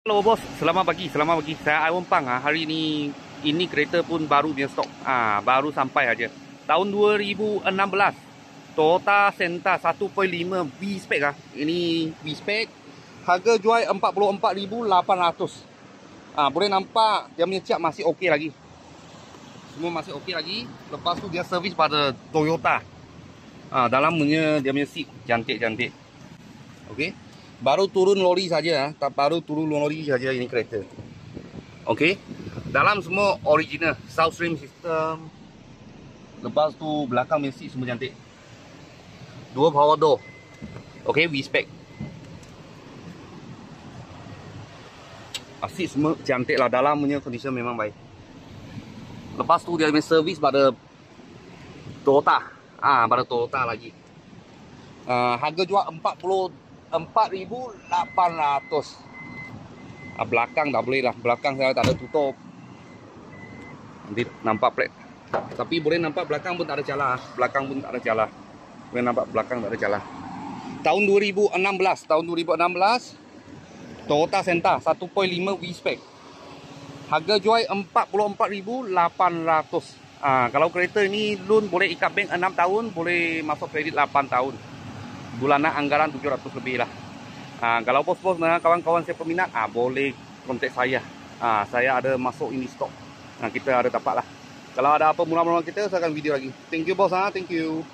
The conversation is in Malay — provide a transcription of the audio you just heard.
Hello bos, selamat pagi, selamat pagi. Saya Iwan Pang. Hari ini kereta pun baru punya stok. Baru sampai aja. Tahun 2016. Toyota Senta 1.5 V-Spec Ini V-Spec. Harga jual 44,800. Boleh nampak dia punya cat masih okey lagi. Semua masih okey lagi. Lepas tu dia servis pada Toyota. Dalam dia punya seat cantik-cantik. Okey. Baru turun lori saja, baru turun lori saja ini kereta. Okey. Dalam semua original, South Stream system. Lepas tu belakang mesin semua cantik. Dua power door. Okey, V-Spec. Asyik semua cantik lah, dalam punya condition memang baik. Lepas tu dia punya servis pada Toyota. Pada Toyota lagi. Harga jual 44,800. Belakang tak boleh lah. Belakang saya tak ada tutup. Nanti nampak plate. Tapi boleh nampak belakang pun tak ada celah. Belakang pun tak ada celah. Boleh nampak belakang tak ada celah. Tahun 2016. Toyota Senta 1.5 V-Spec. Harga jual 44,800. Kalau kereta ini loan boleh ikat bank 6 tahun. Boleh masuk kredit 8 tahun. Bulanan anggaran 700 lebih lah. Kalau bos-bos dengan kawan-kawan saya peminat, boleh kontak saya. Saya ada masuk ini stok. Kita ada dapat lah. Kalau ada apa mula-mula kita, saya akan video lagi. Thank you bos. Thank you.